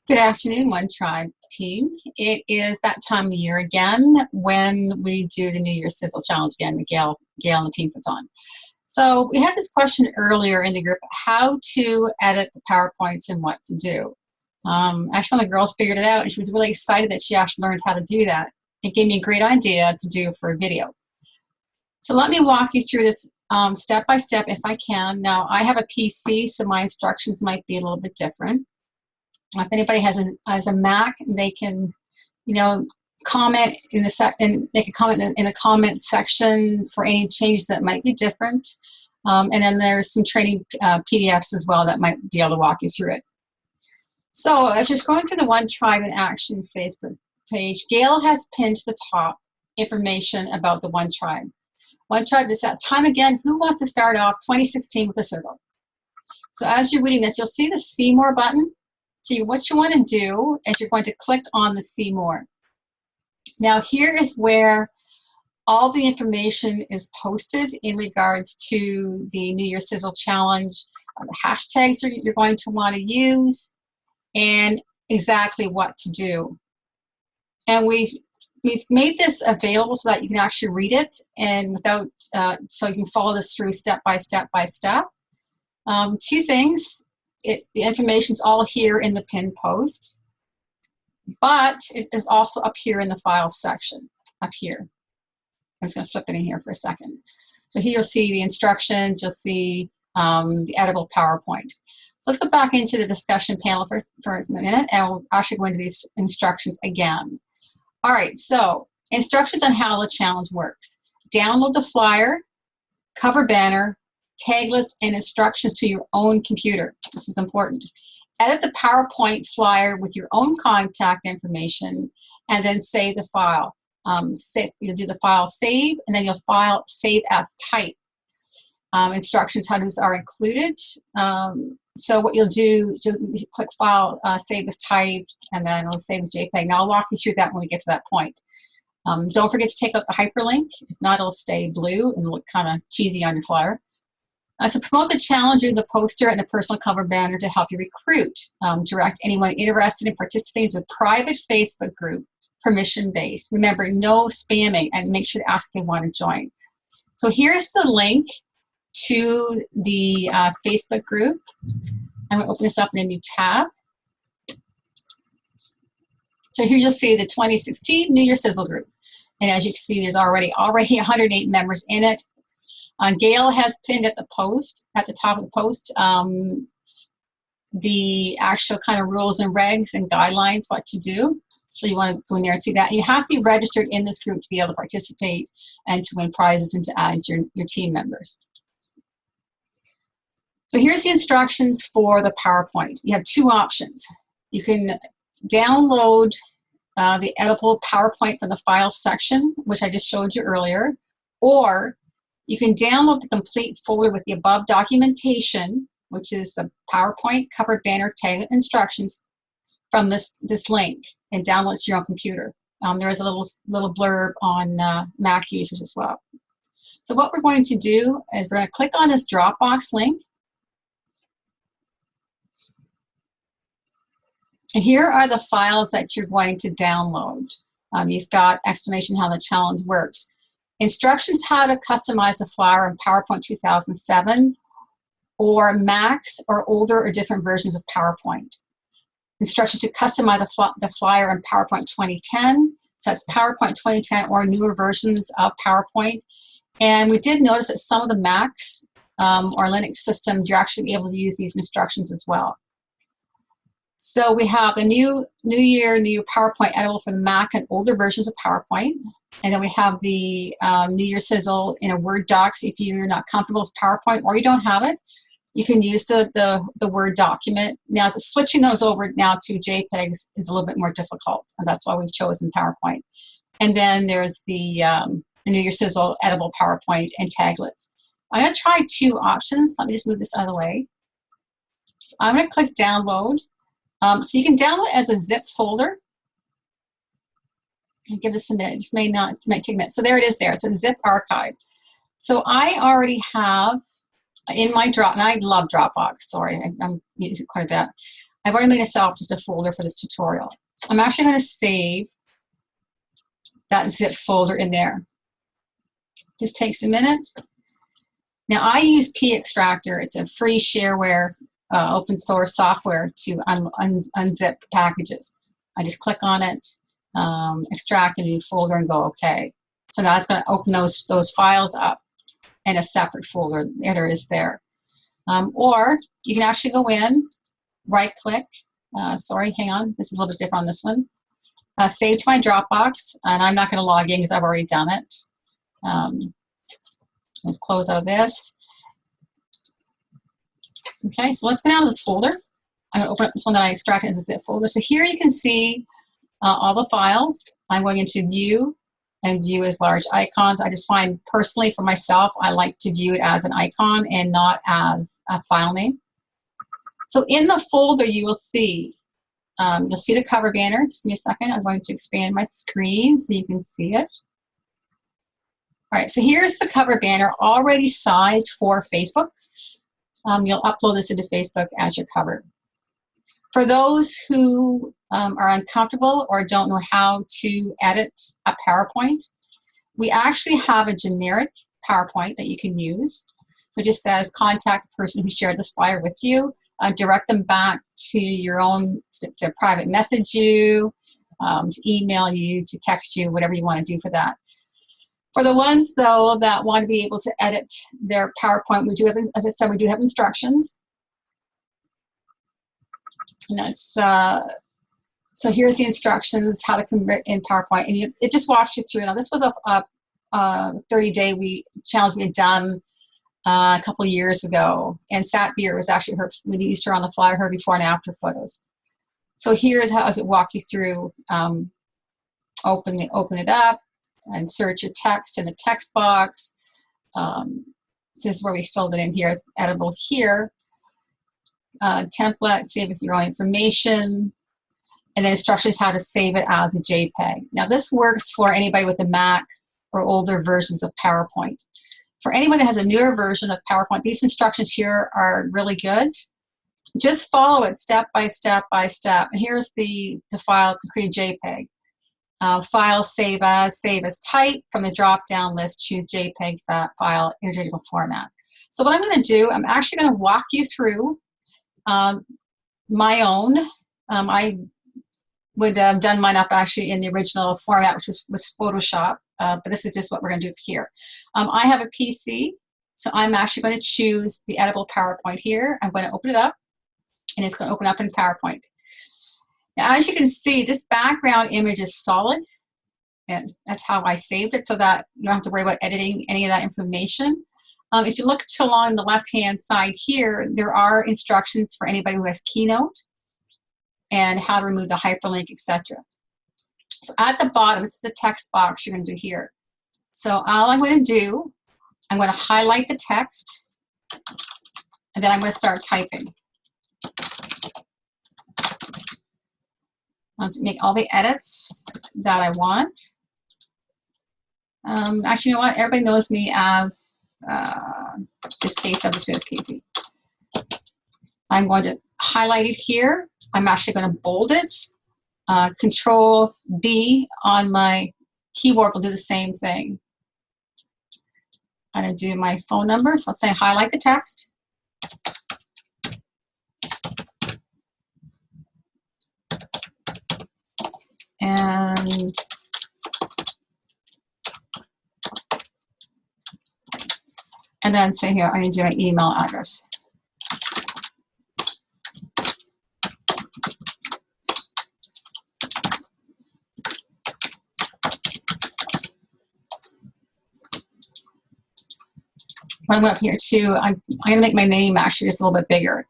Good afternoon, One Tribe team. It is that time of year again when we do the New Year's Sizzle Challenge again that Gail and the team puts on. So we had this question earlier in the group, how to edit the PowerPoints and what to do. Actually, one of the girls figured it out and she was really excited that she actually learned how to do that. It gave me a great idea to do for a video. So let me walk you through this step by step if I can. Now, I have a PC, so my instructions might be a little bit different. If anybody has a Mac, they can, comment in the and make a comment in the comment section for any changes that might be different. And then there's some training PDFs as well that might be able to walk you through it. So as you're scrolling through the One Tribe in Action Facebook page, Gail has pinned to the top information about the One Tribe. One Tribe is that time again. Who wants to start off 2016 with a sizzle? So as you're reading this, you'll see the See More button. So what you want to do is you're going to click on the See More. Now here is where all the information is posted in regards to the New Year's Sizzle Challenge, the hashtags you're going to want to use, and exactly what to do. And we've made this available so that you can actually read it and without, so you can follow this through step by step by step. Two things. The information's all here in the pinned post, but it is also up here in the files section, up here. I'm just going to flip it in here for a second. So here you'll see the instructions, you'll see the editable PowerPoint. So let's go back into the discussion panel for a minute, and we'll actually go into these instructions again. All right, so instructions on how the challenge works. Download the flyer, cover banner, taglets, and instructions to your own computer. This is important. Edit the PowerPoint flyer with your own contact information and then save the file. You'll do the file save and then you'll file save as type. Instructions how these are included. So what you'll do, you click file, save as type, and then it'll save as Jpeg. Now I'll walk you through that when we get to that point. Don't forget to take out the hyperlink. If not, it'll stay blue and look kind of cheesy on your flyer. So promote the challenge in the poster and the personal cover banner to help you recruit. Direct anyone interested in participating to a private Facebook group, permission-based. Remember, no spamming, and make sure to ask if they want to join. So here's the link to the Facebook group. I'm going to open this up in a new tab. So here you'll see the 2016 New Year's Sizzle group. And as you can see, there's already 108 members in it. Gail has pinned at the top of the post, the actual kind of rules and regs and guidelines, what to do. So you want to go in there and see that. And you have to be registered in this group to be able to participate and to win prizes and to add your team members. So here's the instructions for the PowerPoint. You have two options. You can download the editable PowerPoint from the file section, which I just showed you earlier, or you can download the complete folder with the above documentation, which is the PowerPoint cover banner tag instructions from this link, and download it to your own computer. There is a little blurb on Mac users as well. So what we're going to do is we're going to click on this Dropbox link. And here are the files that you're going to download. You've got explanation how the challenge works. Instructions how to customize the flyer in PowerPoint 2007 or Macs or older or different versions of PowerPoint. Instructions to customize the flyer in PowerPoint 2010, so that's PowerPoint 2010 or newer versions of PowerPoint. And we did notice that some of the Macs or Linux systems, you're actually able to use these instructions as well. So we have the new PowerPoint editable for the Mac and older versions of PowerPoint. And then we have the New Year's Sizzle in a Word doc. So if you're not comfortable with PowerPoint or you don't have it, you can use the Word document. Now, switching those over now to JPEGs is a little bit more difficult, and that's why we've chosen PowerPoint. And then there's the New Year's Sizzle editable PowerPoint and taglets. I'm going to try two options. Let me just move this out of the way. So I'm going to click download. So you can download it as a zip folder. And give this a minute. It just might take a minute. So there it is there. So the zip archive. So I already have in my and I love Dropbox. Sorry, I'm using it quite a bit. I've already made myself just a folder for this tutorial. I'm actually going to save that zip folder in there. Just takes a minute. Now I use P-Extractor. It's a free shareware, open source software to unzip packages. I just click on it, extract a new folder, and go OK. So now it's going to open those files up in a separate folder. There it is there. Or you can actually go in, right-click. Sorry, hang on. This is a little bit different on this one. Save to my Dropbox, and I'm not going to log in because I've already done it. Let's close out of this. Okay, so let's go down to this folder. I'm going to open up this one that I extracted as a zip folder. So here you can see all the files. I'm going into View and View as large icons. I just find personally for myself, I like to view it as an icon and not as a file name. So in the folder, you will see, you'll see the cover banner. Just give me a second. I'm going to expand my screen so you can see it. All right, so here's the cover banner already sized for Facebook. You'll upload this into Facebook as your cover. For those who are uncomfortable or don't know how to edit a PowerPoint, we actually have a generic PowerPoint that you can use. It just says contact the person who shared this flyer with you, direct them back to your own, to private message you, to email you, to text you, whatever you want to do for that. For the ones, though, that want to be able to edit their PowerPoint, we do have, as I said, we do have instructions. And that's, so here's the instructions, how to convert in PowerPoint. And it just walks you through. Now, this was a 30-day challenge we had done a couple of years ago. And Satbeer was actually her, we used her on the flyer, her before and after photos. So here's how does it walk you through. Open it up and search your text in the text box. This is where we filled it in here. It's editable here. Template, save with your own information. And then instructions how to save it as a JPEG. Now this works for anybody with a Mac or older versions of PowerPoint. For anyone that has a newer version of PowerPoint, these instructions here are really good. Just follow it step by step by step. And here's the file to create JPEG. File, save as type. From the drop-down list, choose JPEG file, interchangeable format. So what I'm going to do, I'm actually going to walk you through my own. I would have done mine up actually in the original format, which was Photoshop, but this is just what we're going to do here. I have a PC, so I'm actually going to choose the editable PowerPoint here. I'm going to open it up, and it's going to open up in PowerPoint. Now, as you can see, this background image is solid, and that's how I saved it so that you don't have to worry about editing any of that information. If you look along the left-hand side here, there are instructions for anybody who has Keynote and how to remove the hyperlink, etc. So at the bottom, this is the text box you're going to do here. So all I'm going to do, I'm going to highlight the text, and then I'm going to start typing. I'll make all the edits that I want. Actually, you know what? Everybody knows me as this case. I'll just do as Casey. I'm going to highlight it here. I'm actually going to bold it. Control B on my keyboard will do the same thing. I'm going to do my phone number. So let's say highlight the text. And then say here, I need to do my email address. When I'm up here too, I'm going to make my name actually just a little bit bigger.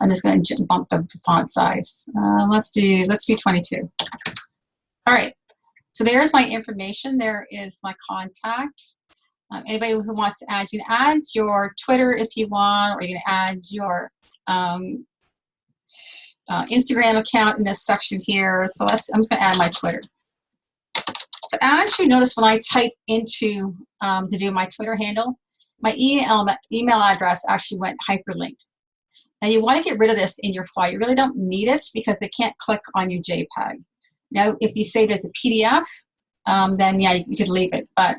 I'm just going to bump the font size. Let's do 22. All right. So there's my information. There is my contact. Anybody who wants to add, you can add your Twitter if you want, or you can add your Instagram account in this section here. So I'm just going to add my Twitter. So as you notice, when I type into to do my Twitter handle, my email address actually went hyperlinked. Now you want to get rid of this in your file. You really don't need it because they can't click on your JPEG. Now, if you save it as a PDF, then yeah, you could leave it. But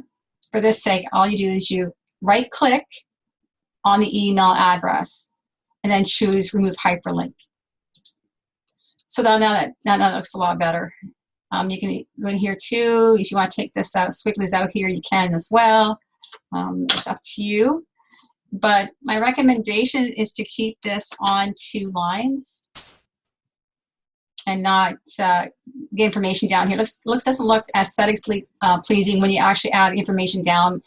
for this sake, all you do is you right-click on the email address and then choose Remove Hyperlink. So now that looks a lot better. You can go in here too. If you want to take this out, squigglies out here, you can as well. It's up to you. But my recommendation is to keep this on 2 lines and not get information down here. Doesn't look aesthetically pleasing when you actually add information down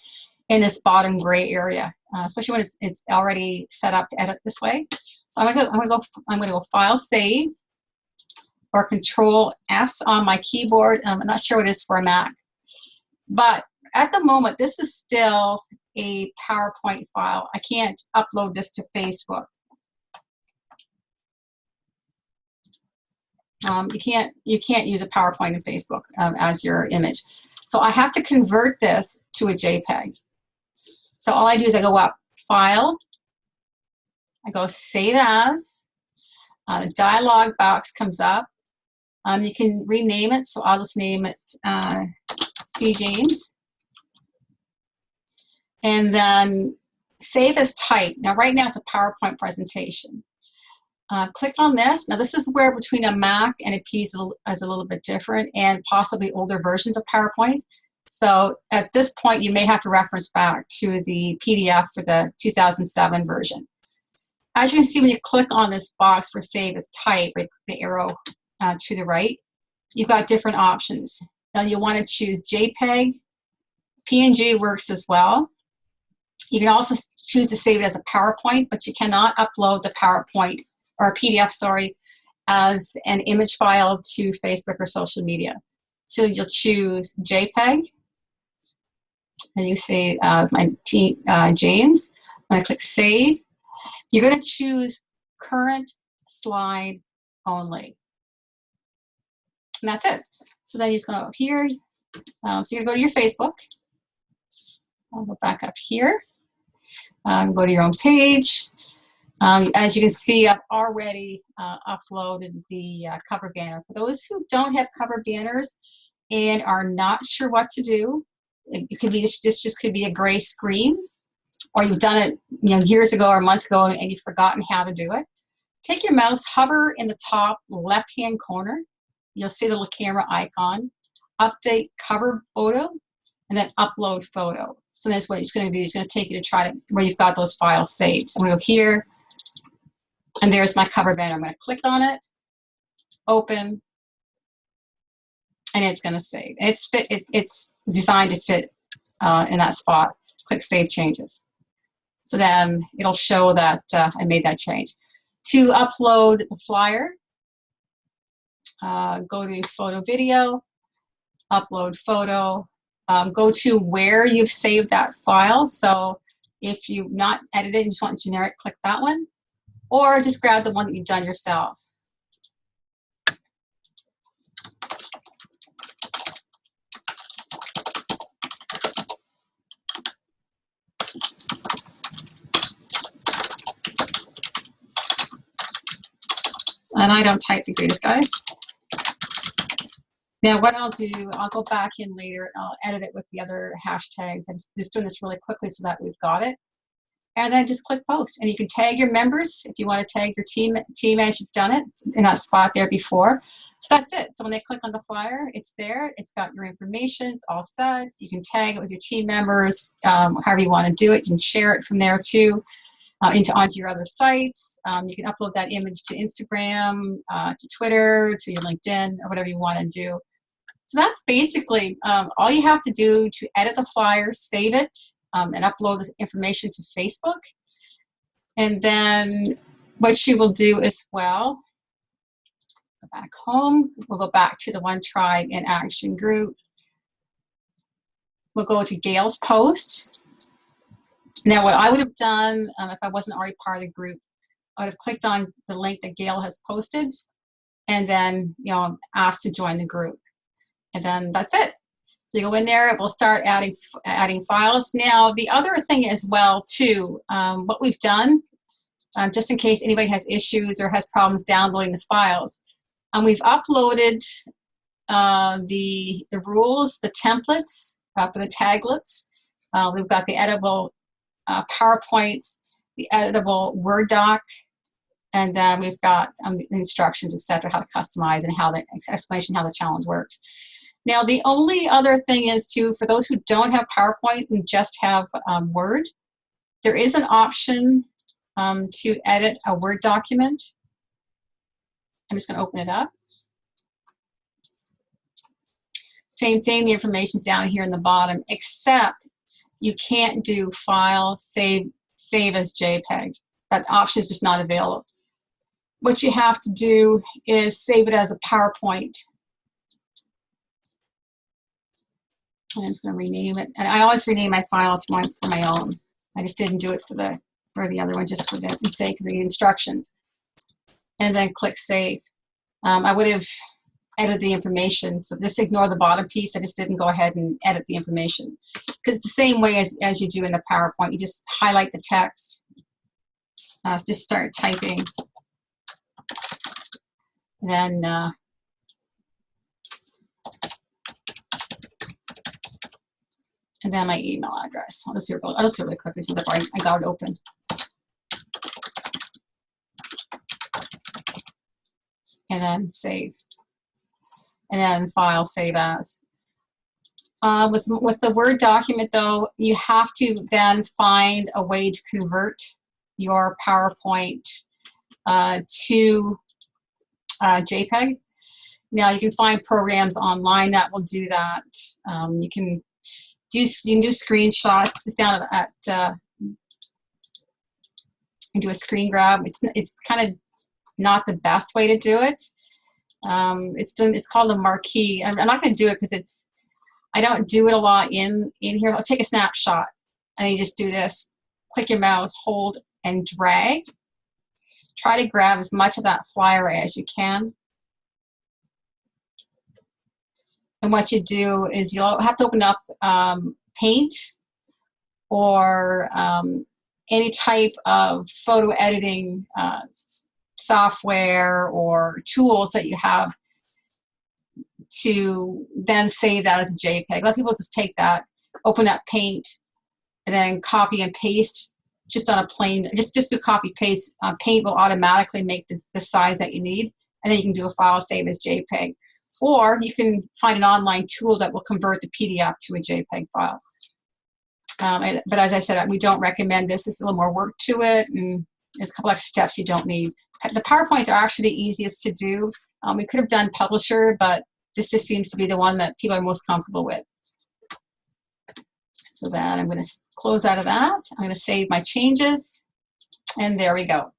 in this bottom gray area, especially when it's already set up to edit this way. So I'm gonna go File, Save, or Control S on my keyboard. I'm not sure what it is for a Mac, but at the moment this is still a PowerPoint file. I can't upload this to Facebook. You can't use a PowerPoint in Facebook as your image. So I have to convert this to a JPEG. So all I do is I go up, File, I go Save As, the dialog box comes up. You can rename it, so I'll just name it C. James. And then Save as Type. Now right now it's a PowerPoint presentation. Click on this. Now this is where between a Mac and a PC is a little bit different, and possibly older versions of PowerPoint. So at this point you may have to reference back to the PDF for the 2007 version. As you can see, when you click on this box for Save as Type, right, the arrow to the right, you've got different options. Now you want to choose JPEG. PNG works as well. You can also choose to save it as a PowerPoint, but you cannot upload the PowerPoint or a PDF, sorry, as an image file to Facebook or social media. So you'll choose JPEG, and you say James. When I click Save, you're going to choose Current Slide Only. And that's it. So then you just go up here. So you're going to go to your Facebook. I'll go back up here. Go to your own page. As you can see, I've already uploaded the cover banner. For those who don't have cover banners and are not sure what to do, it could be this just could be a gray screen, or you've done it years ago or months ago and you've forgotten how to do it. Take your mouse, hover in the top left-hand corner. You'll see the little camera icon. Update cover photo, and then upload photo. So that's what it's going to do. It's going to take you to try to where you've got those files saved. So I'm going to go here, and there's my cover banner. I'm going to click on it, open, and it's going to save. It's designed to fit in that spot. Click Save Changes. So then it'll show that I made that change. To upload the flyer, go to Photo Video, upload photo, go to where you've saved that file. So if you've not edited and you just want generic, click that one, or just grab the one that you've done yourself. And I don't type the greatest, guys. Now what I'll do, I'll go back in later and I'll edit it with the other hashtags. I'm just doing this really quickly so that we've got it. And then just click Post. And you can tag your members if you want to tag your team as you've done it in that spot there before. So that's it. So when they click on the flyer, it's there. It's got your information. It's all set. You can tag it with your team members, however you want to do it. You can share it from there too. Onto your other sites. You can upload that image to Instagram, to Twitter, to your LinkedIn, or whatever you want to do. So that's basically all you have to do to edit the flyer, save it, and upload this information to Facebook. And then what you will do as well, go back home, we'll go back to the One Tribe in Action group. We'll go to Gail's post. Now, what I would have done if I wasn't already part of the group, I would have clicked on the link that Gail has posted, and then asked to join the group, and then that's it. So you go in there, we'll start adding files. Now, the other thing as well too, what we've done just in case anybody has issues or has problems downloading the files. We've uploaded the rules, the templates for the taglets. We've got the editable PowerPoints, the editable Word doc, and then we've got the instructions, etc., how to customize and how the explanation how the challenge works. Now, the only other thing is for those who don't have PowerPoint and just have Word, there is an option to edit a Word document. I'm just going to open it up. Same thing, the information's down here in the bottom, except you can't do File, Save as JPEG. That option is just not available. What you have to do is save it as a PowerPoint. I'm just going to rename it. And I always rename my files for my own. I just didn't do it for the other one, just for the sake of the instructions. And then click Save. I would have edited the information, so just ignore the bottom piece. I just didn't go ahead and edit the information. Because it's the same way as you do in the PowerPoint. You just highlight the text. Just start typing. Then and then my email address. I'll just do it really quickly since I got it open. And then save. And then File, Save As. With the Word document, though, you have to then find a way to convert your PowerPoint to JPEG. Now, you can find programs online that will do that. You can do screenshots. It's down at and do a screen grab. It's kind of not the best way to do it. It's called a marquee. I'm not going to do it because I don't do it a lot in here. I'll take a snapshot and you just do this. Click your mouse, hold, and drag. Try to grab as much of that flyer as you can. And what you do is you'll have to open up Paint or any type of photo editing software or tools that you have to then save that as a JPEG. A lot of people just take that, open up Paint, and then copy and paste just on a plain, just do copy paste. Paint will automatically make the size that you need, and then you can do a file save as JPEG. Or you can find an online tool that will convert the PDF to a JPEG file. But as I said, we don't recommend this. There's a little more work to it, and there's a couple extra steps you don't need. The PowerPoints are actually the easiest to do. We could have done Publisher, but this just seems to be the one that people are most comfortable with. So then I'm going to close out of that. I'm going to save my changes, and there we go.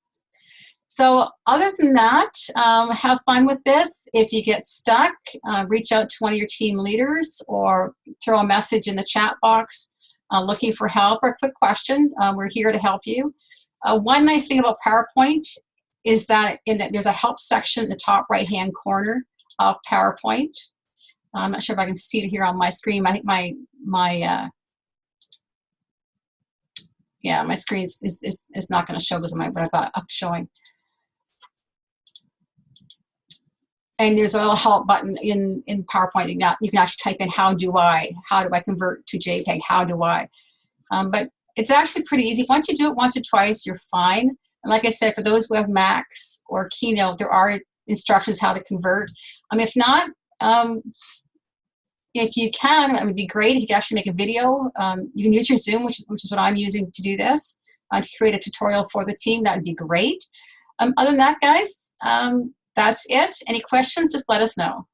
So other than that, have fun with this. If you get stuck, reach out to one of your team leaders or throw a message in the chat box looking for help or a quick question. We're here to help you. One nice thing about PowerPoint is that there's a help section in the top right-hand corner of PowerPoint. I'm not sure if I can see it here on my screen. I think my screen is not going to show because of what I've got up showing. And there's a little help button in PowerPoint. You can actually type in how do I convert to JPEG, how do I. But it's actually pretty easy. Once you do it once or twice, you're fine. And like I said, for those who have Macs or Keynote, there are instructions how to convert. If not, if you can, it would be great if you could actually make a video. You can use your Zoom, which is what I'm using to do this, to create a tutorial for the team. That would be great. Other than that, guys, that's it. Any questions, just let us know.